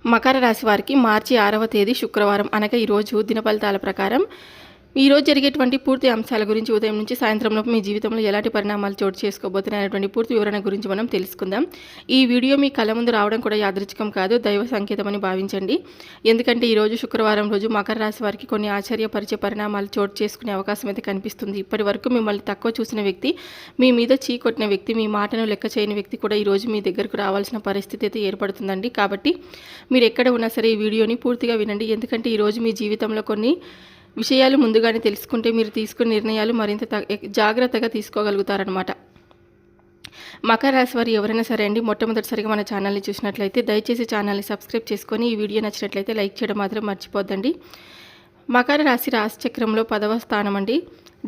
మకర రాశి వారికి మార్చి 6వ తేదీ శుక్రవారం అనగా ఈరోజు దిన ఫలితాల ప్రకారం ఈరోజు జరిగేటువంటి పూర్తి అంశాల గురించి ఉదయం నుంచి సాయంత్రంలోపు మీ జీవితంలో ఎలాంటి పరిణామాలు చోటు చేసుకోబోతున్నాయనేటువంటి పూర్తి వివరణ గురించి మనం తెలుసుకుందాం. ఈ వీడియో మీ కళ్ళ ముందు రావడం కూడా యాదృచ్ఛికం కాదు, దైవ సంకేతమని భావించండి. ఎందుకంటే ఈరోజు శుక్రవారం రోజు మకర రాశి వారికి కొన్ని ఆశ్చర్యపరిచే పరిణామాలు చోటు చేసుకునే అవకాశం అయితే కనిపిస్తుంది. ఇప్పటి వరకు మిమ్మల్ని తక్కువ చూసిన వ్యక్తి, మీ మీద చీ కొట్టిన వ్యక్తి, మీ మాటను లెక్క చేయని వ్యక్తి కూడా ఈరోజు మీ దగ్గరకు రావాల్సిన పరిస్థితి అయితే ఏర్పడుతుందండి. కాబట్టి మీరు ఎక్కడ ఉన్నా సరే ఈ వీడియోని పూర్తిగా వినండి. ఎందుకంటే ఈరోజు మీ జీవితంలో కొన్ని విషయాలు ముందుగానే తెలుసుకుంటే మీరు తీసుకునే నిర్ణయాలు మరింత జాగ్రత్తగా తీసుకోగలుగుతారనమాట. మకర రాశి వారు ఎవరైనా సరే అండి మొట్టమొదటిసారిగా మన ఛానల్ని చూసినట్లయితే దయచేసి ఛానల్ని సబ్స్క్రైబ్ చేసుకొని ఈ వీడియో నచ్చినట్లయితే లైక్ చేయడం మాత్రం మర్చిపోద్దండి. మకర రాశి చక్రంలో 10వ స్థానం అండి.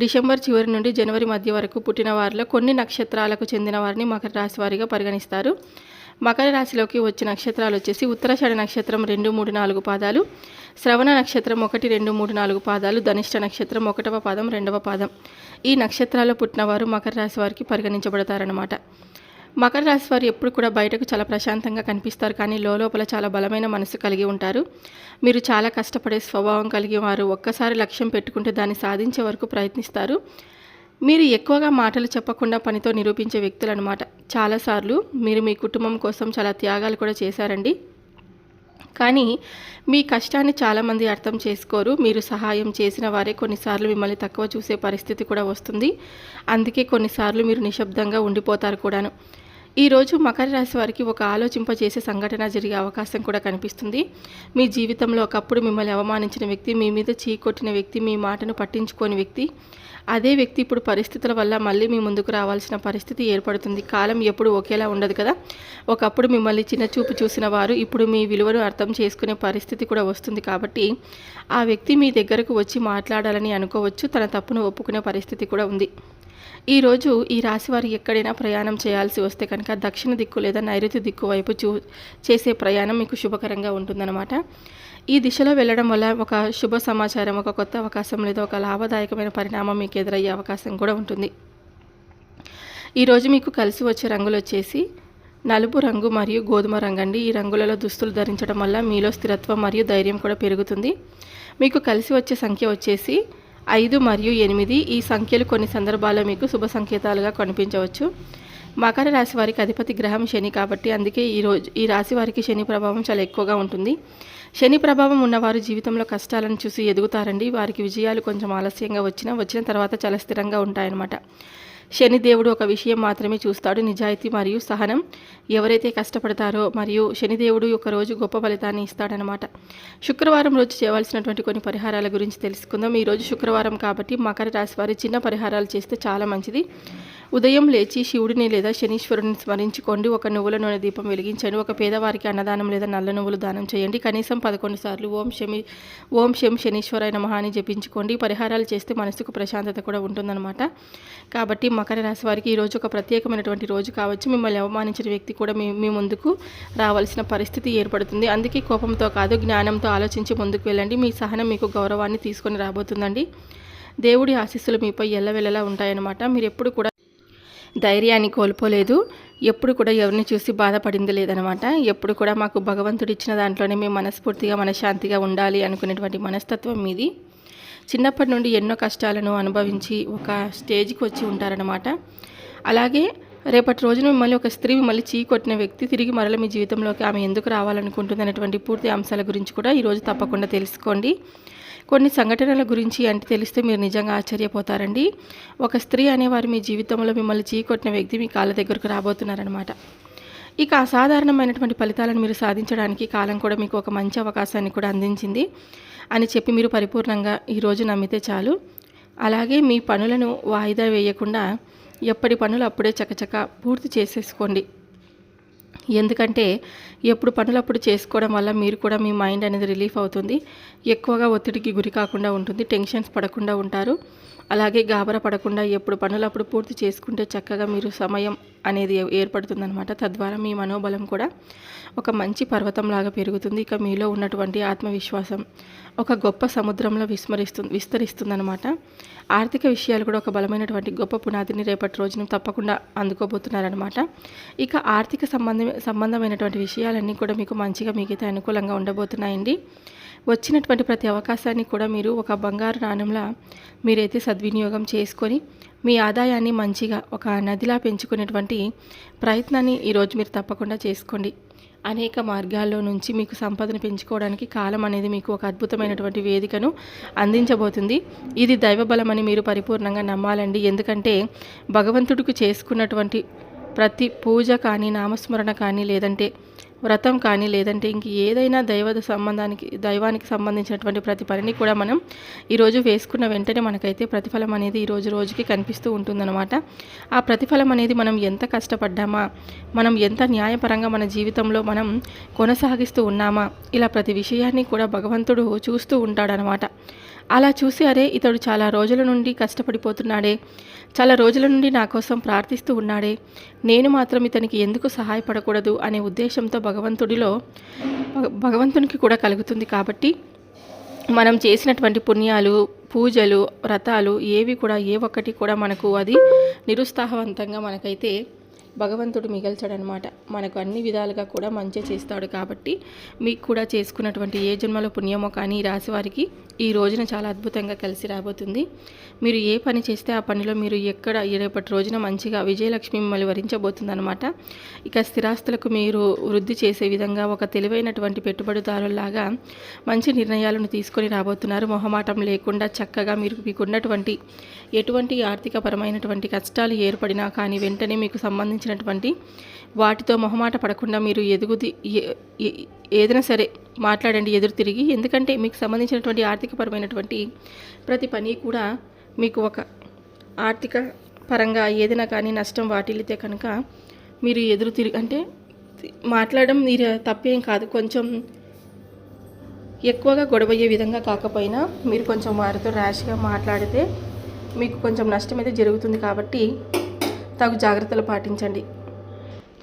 డిసెంబర్ చివరి నుండి జనవరి మధ్య వరకు పుట్టిన వారిలో కొన్ని నక్షత్రాలకు చెందిన వారిని మకర రాశి వారిగా పరిగణిస్తారు. మకర రాశిలోకి వచ్చే నక్షత్రాలు వచ్చేసి ఉత్తరాషాఢ నక్షత్రం 2, 3, 4 పాదాలు, శ్రవణ నక్షత్రం 1, 2, 3, 4 పాదాలు, ధనిష్ట నక్షత్రం 1వ పాదం 2వ పాదం. ఈ నక్షత్రాల్లో పుట్టిన వారు మకర రాశి వారికి పరిగణించబడతారన్నమాట. మకర రాశి వారు ఎప్పుడు కూడా బయటకు చాలా ప్రశాంతంగా కనిపిస్తారు, కానీ లోపల చాలా బలమైన మనసు కలిగి ఉంటారు. మీరు చాలా కష్టపడే స్వభావం కలిగి వారు. ఒక్కసారి లక్ష్యం పెట్టుకుంటే దాన్ని సాధించే వరకు ప్రయత్నిస్తారు. మీరు ఎక్కువగా మాటలు చెప్పకుండా పనితో నిరూపించే వ్యక్తులు అనమాట. చాలాసార్లు మీరు మీ కుటుంబం కోసం చాలా త్యాగాలు కూడా చేశారండి. కానీ మీ కష్టాన్ని చాలామంది అర్థం చేసుకోరు. మీరు సహాయం చేసిన వారే కొన్నిసార్లు మిమ్మల్ని తక్కువ చూసే పరిస్థితి కూడా వస్తుంది. అందుకే కొన్నిసార్లు మీరు నిశ్శబ్దంగా ఉండిపోతారు కూడాను. ఈరోజు మకర రాశి వారికి ఒక ఆలోచింపజేసే సంఘటన జరిగే అవకాశం కూడా కనిపిస్తుంది. మీ జీవితంలో ఒకప్పుడు మిమ్మల్ని అవమానించిన వ్యక్తి, మీ మీద చీకొట్టిన వ్యక్తి, మీ మాటను పట్టించుకోని వ్యక్తి, అదే వ్యక్తి ఇప్పుడు పరిస్థితుల వల్ల మళ్ళీ మీ ముందుకు రావాల్సిన పరిస్థితి ఏర్పడుతుంది. కాలం ఎప్పుడు ఒకేలా ఉండదు కదా. ఒకప్పుడు మిమ్మల్ని చిన్నచూపు చూసిన వారు ఇప్పుడు మీ విలువను అర్థం చేసుకునే పరిస్థితి కూడా వస్తుంది. కాబట్టి ఆ వ్యక్తి మీ దగ్గరకు వచ్చి మాట్లాడాలని అనుకోవచ్చు, తన తప్పును ఒప్పుకునే పరిస్థితి కూడా ఉంది. ఈరోజు ఈ రాశి వారు ఎక్కడైనా ప్రయాణం చేయాల్సి వస్తే కనుక దక్షిణ దిక్కు లేదా నైరుతి దిక్కు వైపు చేసే ప్రయాణం మీకు శుభకరంగా ఉంటుందన్నమాట. ఈ దిశలో వెళ్ళడం వల్ల ఒక శుభ సమాచారం, ఒక కొత్త అవకాశం లేదా ఒక లాభదాయకమైన పరిణామం మీకు ఎదురయ్యే అవకాశం కూడా ఉంటుంది. ఈరోజు మీకు కలిసి వచ్చే రంగులు వచ్చేసి నలుపు రంగు మరియు గోధుమ రంగు అండి. ఈ రంగులలో దుస్తులు ధరించడం వల్ల మీలో స్థిరత్వం మరియు ధైర్యం కూడా పెరుగుతుంది. మీకు కలిసి వచ్చే సంఖ్య వచ్చేసి 5 మరియు 8. ఈ సంఖ్యలు కొన్ని సందర్భాల్లో మీకు శుభ సంకేతాలుగా కనిపించవచ్చు. మకర రాశి వారికి అధిపతి గ్రహం శని, కాబట్టి అందుకే ఈ రాశి వారికి శని ప్రభావం చాలా ఎక్కువగా ఉంటుంది. శని ప్రభావం ఉన్నవారు జీవితంలో కష్టాలను చూసి ఎదుగుతారండి. వారికి విజయాలు కొంచెం ఆలస్యంగా వచ్చిన తర్వాత చాలా స్థిరంగా ఉంటాయన్నమాట. శనిదేవుడు ఒక విషయం మాత్రమే చూస్తాడు, నిజాయితీ మరియు సహనం. ఎవరైతే కష్టపడతారో మరియు శనిదేవుడు ఒక రోజు గొప్ప ఫలితాన్ని ఇస్తాడనమాట. శుక్రవారం రోజు చేయవలసినటువంటి కొన్ని పరిహారాల గురించి తెలుసుకుందాం. ఈరోజు శుక్రవారం కాబట్టి మకర రాశి వారి చిన్న పరిహారాలు చేస్తే చాలా మంచిది. ఉదయం లేచి శివుడిని లేదా శనీశ్వరుని స్మరించుకోండి. ఒక నువ్వుల నూనె దీపం వెలిగించండి. ఒక పేదవారికి అన్నదానం లేదా నల్ల నువ్వులు దానం చేయండి. కనీసం 11 సార్లు ఓం శం శనీశ్వరాయ నమః అని జపించుకోండి. పరిహారాలు చేస్తే మనసుకు ప్రశాంతత కూడా ఉంటుందన్నమాట. కాబట్టి మకర రాశి వారికి ఈరోజు ఒక ప్రత్యేకమైనటువంటి రోజు కావచ్చు. మిమ్మల్ని అవమానించిన వ్యక్తి కూడా మీ ముందుకు రావాల్సిన పరిస్థితి ఏర్పడుతుంది. అందుకే కోపంతో కాదు, జ్ఞానంతో ఆలోచించి ముందుకు వెళ్ళండి. మీ సహనం మీకు గౌరవాన్ని తీసుకొని రాబోతుందండి. దేవుడి ఆశీస్సులు మీపై ఎల్లవెల్లలా ఉంటాయన్నమాట. మీరు ఎప్పుడు కూడా ధైర్యాన్ని కోల్పోలేదు, ఎప్పుడు కూడా ఎవరిని చూసి బాధపడింది లేదనమాట. ఎప్పుడు కూడా మాకు భగవంతుడు ఇచ్చిన దాంట్లోనే మేము మనస్ఫూర్తిగా మనశ్శాంతిగా ఉండాలి అనుకునేటువంటి మనస్తత్వం మీది. చిన్నప్పటి నుండి ఎన్నో కష్టాలను అనుభవించి ఒక స్టేజ్కి వచ్చి ఉంటారనమాట. అలాగే రేపటి రోజున మిమ్మల్ని ఒక స్త్రీ మిమ్మల్ని చీకొట్టిన వ్యక్తి తిరిగి మరల మీ జీవితంలోకి ఆమె ఎందుకు రావాలనుకుంటుంది అనేటువంటి పూర్తి అంశాల గురించి కూడా ఈరోజు తప్పకుండా తెలుసుకోండి. కొన్ని సంఘటనల గురించి అంటే తెలిస్తే మీరు నిజంగా ఆశ్చర్యపోతారండి. ఒక స్త్రీ అనేవారు మీ జీవితంలో మిమ్మల్ని చీకొట్టిన వ్యక్తి మీ కాళ్ళ దగ్గరకు రాబోతున్నారనమాట. ఇక అసాధారణమైనటువంటి ఫలితాలను మీరు సాధించడానికి కాలం కూడా మీకు ఒక మంచి అవకాశాన్ని కూడా అందించింది అని చెప్పి మీరు పరిపూర్ణంగా ఈరోజు నమ్మితే చాలు. అలాగే మీ పనులను వాయిదా వేయకుండా ఎప్పటి పనులు అప్పుడే చకచక పూర్తి చేసేసుకోండి. ఎందుకంటే ఎప్పుడు పనులప్పుడు చేసుకోవడం వల్ల మీరు కూడా మీ మైండ్ అనేది రిలీఫ్ అవుతుంది. ఎక్కువగా ఒత్తిడికి గురి కాకుండా ఉంటుంది. టెన్షన్స్ పడకుండా ఉంటారు. అలాగే గాబరా పడకుండా ఎప్పుడు పనులప్పుడు పూర్తి చేసుకుంటే చక్కగా మీరు సమయం అనేది ఏర్పడుతుందనమాట. తద్వారా మీ మనోబలం కూడా ఒక మంచి పర్వతంలాగా పెరుగుతుంది. ఇక మీలో ఉన్నటువంటి ఆత్మవిశ్వాసం ఒక గొప్ప సముద్రంలో విస్తరిస్తుందనమాట. ఆర్థిక విషయాలు కూడా ఒక బలమైనటువంటి గొప్ప పునాదిని రేపటి రోజున తప్పకుండా అందుకోబోతున్నారనమాట. ఇక ఆర్థిక సంబంధమైనటువంటి విషయాలన్నీ కూడా మీకు మంచిగా మీకైతే అనుకూలంగా ఉండబోతున్నాయండి. వచ్చినటువంటి ప్రతి అవకాశాన్ని కూడా మీరు ఒక బంగారు నాణెంలా మీరైతే సద్వినియోగం చేసుకొని మీ ఆదాయాన్ని మంచిగా ఒక నదిలా పెంచుకునేటువంటి ప్రయత్నాన్ని ఈరోజు మీరు తప్పకుండా చేసుకోండి. అనేక మార్గాల్లో నుంచి మీకు సంపదను పెంచుకోవడానికి కాలం అనేది మీకు ఒక అద్భుతమైనటువంటి వేదికను అందించబోతుంది. ఇది దైవబలం అని మీరు పరిపూర్ణంగా నమ్మాలండి. ఎందుకంటే భగవంతుడికి చేసుకున్నటువంటి ప్రతి పూజ కానీ, నామస్మరణ కానీ, లేదంటే వ్రతం కానీ, లేదంటే ఇంక ఏదైనా దైవానికి సంబంధించినటువంటి ప్రతి పనిని కూడా మనం ఈరోజు వేసుకున్న వెంటనే మనకైతే ప్రతిఫలం అనేది ఈరోజు రోజుకి కనిపిస్తూ ఉంటుందన్నమాట. ఆ ప్రతిఫలం అనేది మనం ఎంత కష్టపడ్డామా, మనం ఎంత న్యాయపరంగా మన జీవితంలో మనం కొనసాగిస్తూ ఉన్నామా, ఇలా ప్రతి విషయాన్ని కూడా భగవంతుడు చూస్తూ ఉంటాడనమాట. అలా చూసి అరే ఇతడు చాలా రోజుల నుండి కష్టపడిపోతున్నాడే, చాలా రోజుల నుండి నా కోసం ప్రార్థిస్తూ ఉన్నాడే, నేను మాత్రం ఇతనికి ఎందుకు సహాయపడకూడదు అనే ఉద్దేశంతో భగవంతునికి కూడా కలుగుతుంది. కాబట్టి మనం చేసినటువంటి పుణ్యాలు, పూజలు, వ్రతాలు ఏవి కూడా ఏ ఒక్కటి కూడా మనకు అది నిరుత్సాహవంతంగా మనకైతే భగవంతుడు మిగల్చాడనమాట. మనకు అన్ని విధాలుగా కూడా మంచి చేస్తాడు. కాబట్టి మీకు కూడా చేసుకున్నటువంటి ఏ జన్మలో పుణ్యమో కానీ ఈ రాశి వారికి ఈ రోజున చాలా అద్భుతంగా కలిసి రాబోతుంది. మీరు ఏ పని చేస్తే ఆ పనిలో మీరు రేపటి రోజున మంచిగా విజయలక్ష్మి మిమ్మల్ని వరించబోతుందనమాట. ఇక స్థిరాస్తులకు మీరు వృద్ధి చేసే విధంగా ఒక తెలివైనటువంటి పెట్టుబడిదారులాగా మంచి నిర్ణయాలను తీసుకొని రాబోతున్నారు. మొహమాటం లేకుండా చక్కగా మీకున్నటువంటి ఎటువంటి ఆర్థికపరమైనటువంటి కష్టాలు ఏర్పడినా కానీ వెంటనే మీకు సంబంధించినటువంటి వాటితో మొహమాట పడకుండా మీరు ఏదైనా సరే మాట్లాడండి ఎదురు తిరిగి. ఎందుకంటే మీకు సంబంధించినటువంటి ఆర్థికపరమైనటువంటి ప్రతి పని కూడా మీకు ఒక ఆర్థిక పరంగా ఏదైనా కానీ నష్టం వాటిల్లితే కనుక మీరు ఎదురు తిరిగి అంటే మాట్లాడడం మీరు తప్పేం కాదు. కొంచెం ఎక్కువగా గొడవయ్యే విధంగా కాకపోయినా మీరు కొంచెం వారితో ర్యాష్గా మాట్లాడితే మీకు కొంచెం నష్టం అయితే జరుగుతుంది. కాబట్టి తగు జాగ్రత్తలు పాటించండి.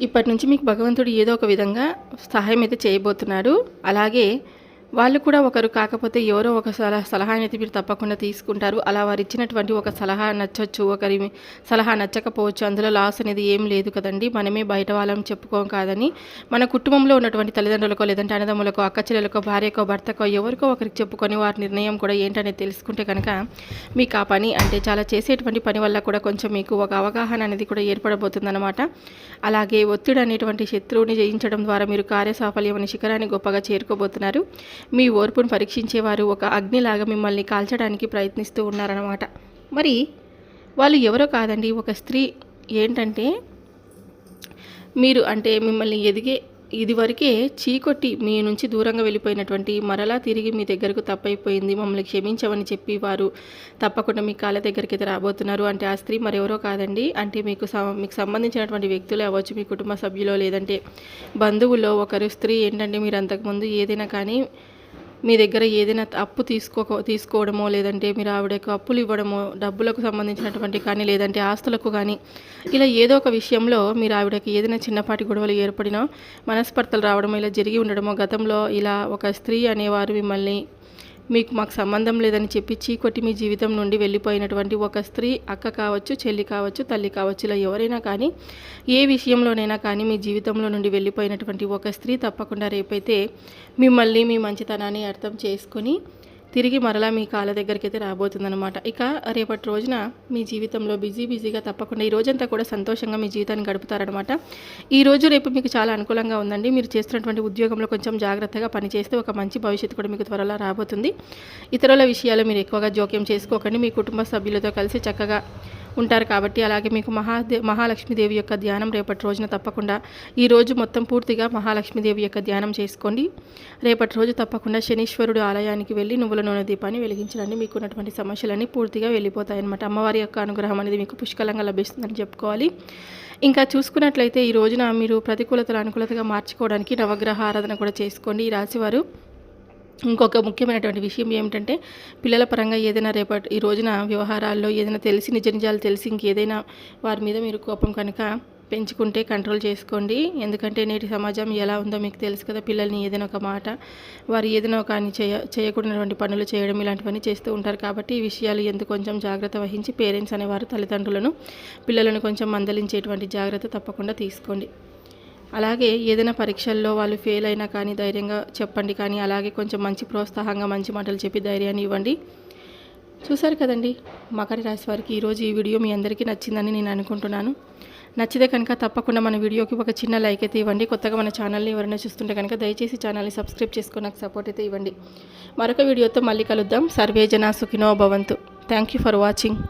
ఇప్పటి నుంచి మీకు భగవంతుడు ఏదో ఒక విధంగా సహాయం అయితే చేయబోతున్నాడు. అలాగే వాళ్ళు కూడా ఒకరు కాకపోతే ఎవరో ఒక సలహాని అయితే మీరు తప్పకుండా తీసుకుంటారు. అలా వారు ఇచ్చినటువంటి ఒక సలహా నచ్చవచ్చు, ఒకరి సలహా నచ్చకపోవచ్చు. అందులో లాస్ అనేది ఏం లేదు కదండి. మనమే బయట వాళ్ళని చెప్పుకోం కాదని మన కుటుంబంలో ఉన్నటువంటి తల్లిదండ్రులకో, లేదంటే అన్నదమ్ములకో, అక్కచెల్లెలకో, భార్యకో, భర్తకో ఎవరికో ఒకరికి చెప్పుకొని వారి నిర్ణయం కూడా ఏంటనేది తెలుసుకుంటే కనుక మీకు ఆ పని అంటే చాలా చేసేటువంటి పని వల్ల కూడా కొంచెం మీకు ఒక అవగాహన అనేది కూడా ఏర్పడబోతుందన్నమాట. అలాగే ఒత్తిడి అనేటువంటి శత్రువుని జయించడం ద్వారా మీరు కార్యసాఫల్యం అనే శిఖరాన్ని గొప్పగా చేరుకోబోతున్నారు. మీ ఓర్పును పరీక్షించేవారు ఒక అగ్నిలాగా మిమ్మల్ని కాల్చడానికి ప్రయత్నిస్తూ ఉన్నారన్నమాట. మరి వాళ్ళు ఎవరో కాదండి, ఒక స్త్రీ. ఏంటంటే మీరు అంటే మిమ్మల్ని ఇదివరకే చీకొట్టి మీ నుంచి దూరంగా వెళ్ళిపోయినటువంటి మరలా తిరిగి మీ దగ్గరకు తప్పైపోయింది, మమ్మల్ని క్షమించమని చెప్పి వారు తప్పకుండా మీ కాళ్ళ దగ్గరికి అయితే రాబోతున్నారు. అంటే ఆ స్త్రీ మరెవరో కాదండి, అంటే మీకు సంబంధించినటువంటి వ్యక్తులే అవ్వచ్చు, మీ కుటుంబ సభ్యులో లేదంటే బంధువుల్లో ఒకరు స్త్రీ. ఏంటంటే మీరు అంతకుముందు ఏదైనా కానీ మీ దగ్గర ఏదైనా అప్పు తీసుకోవడమో, లేదంటే మీరు ఆవిడకు అప్పులు ఇవ్వడమో, డబ్బులకు సంబంధించినటువంటి కానీ, లేదంటే ఆస్తులకు కానీ, ఇలా ఏదో ఒక విషయంలో మీరు ఆవిడకి ఏదైనా చిన్నపాటి గొడవలు ఏర్పడినా మనస్పర్ధలు రావడమో ఇలా జరిగి ఉండడమో, గతంలో ఇలా ఒక స్త్రీ అనేవారు మిమ్మల్ని మాకు సంబంధం లేదని చెప్పి చీకొట్టి మీ జీవితం నుండి వెళ్ళిపోయినటువంటి ఒక స్త్రీ, అక్క కావచ్చు, చెల్లి కావచ్చు, తల్లి కావచ్చు, ఇలా ఎవరైనా కానీ ఏ విషయంలోనైనా కానీ మీ జీవితంలో నుండి వెళ్ళిపోయినటువంటి ఒక స్త్రీ తప్పకుండా రేపైతే మిమ్మల్ని మీ మంచితనాన్ని అర్థం చేసుకొని తిరిగి మరలా మీ కాళ్ళ దగ్గరికి అయితే రాబోతుందన్నమాట. ఇక రేపటి రోజున మీ జీవితంలో బిజీగా తప్పకుండా ఈ రోజంతా కూడా సంతోషంగా మీ జీవితాన్ని గడుపుతారనమాట. ఈ రోజు రేపు మీకు చాలా అనుకూలంగా ఉందండి. మీరు చేస్తున్నటువంటి ఉద్యోగంలో కొంచెం జాగ్రత్తగా పనిచేస్తే ఒక మంచి భవిష్యత్తు కూడా మీకు త్వరలో రాబోతుంది. ఇతరుల విషయాలు మీరు ఎక్కువగా జోక్యం చేసుకోకండి. మీ కుటుంబ సభ్యులతో కలిసి చక్కగా ఉంటారు. కాబట్టి అలాగే మీకు మహాలక్ష్మీదేవి యొక్క ధ్యానం రేపటి రోజున తప్పకుండా ఈ రోజు మొత్తం పూర్తిగా మహాలక్ష్మీదేవి యొక్క ధ్యానం చేసుకోండి. రేపటి రోజు తప్పకుండా శనీశ్వరుడు ఆలయానికి వెళ్ళి నువ్వుల నూనె దీపాన్ని వెలిగించండి. మీకు ఉన్నటువంటి సమస్యలన్నీ పూర్తిగా వెళ్ళిపోతాయి అన్నమాట. అమ్మవారి యొక్క అనుగ్రహం అనేది మీకు పుష్కలంగా లభిస్తుందని చెప్పుకోవాలి. ఇంకా చూసుకున్నట్లయితే ఈ రోజున మీరు ప్రతికూలతలు అనుకూలతగా మార్చుకోవడానికి నవగ్రహ ఆరాధన కూడా చేసుకోండి. ఈ రాశివారు ఇంకొక ముఖ్యమైనటువంటి విషయం ఏమిటంటే పిల్లల పరంగా ఏదైనా ఈ రోజున వ్యవహారాల్లో ఏదైనా తెలిసి నిజాలు తెలిసి ఇంకేదైనా వారి మీద మీరు కోపం కనుక పెంచుకుంటే కంట్రోల్ చేసుకోండి. ఎందుకంటే నేటి సమాజం ఎలా ఉందో మీకు తెలుసు కదా. పిల్లల్ని ఏదైనా ఒక మాట వారు ఏదైనా కానీ చేయకూడనటువంటి పనులు చేయడం ఇలాంటివన్నీ చేస్తూ ఉంటారు. కాబట్టి ఈ విషయాలు ఎందుకు కొంచెం జాగ్రత్త వహించి పేరెంట్స్ అనేవారు తల్లిదండ్రులను పిల్లలను కొంచెం మందలించేటువంటి జాగ్రత్త తప్పకుండా తీసుకోండి. అలాగే ఏదైనా పరీక్షల్లో వాళ్ళు ఫెయిల్ అయినా కానీ ధైర్యంగా చెప్పండి. కానీ అలాగే కొంచెం మంచి ప్రోత్సాహంగా మంచి మాటలు చెప్పి ధైర్యాన్ని ఇవ్వండి. చూసారు కదండి మకర రాశి వారికి ఈరోజు ఈ వీడియో మీ అందరికీ నచ్చిందని నేను అనుకుంటున్నాను. నచ్చితే కనుక తప్పకుండా మన వీడియోకి ఒక చిన్న లైక్ అయితే ఇవ్వండి. కొత్తగా మన ఛానల్ని ఎవరైనా చూస్తుంటే కనుక దయచేసి ఛానల్ని సబ్స్క్రైబ్ చేసుకొని నాకు సపోర్ట్ అయితే ఇవ్వండి. మరొక వీడియోతో మళ్ళీ కలుద్దాం. సర్వే జన సుఖినో భవంతు. Thank you for watching.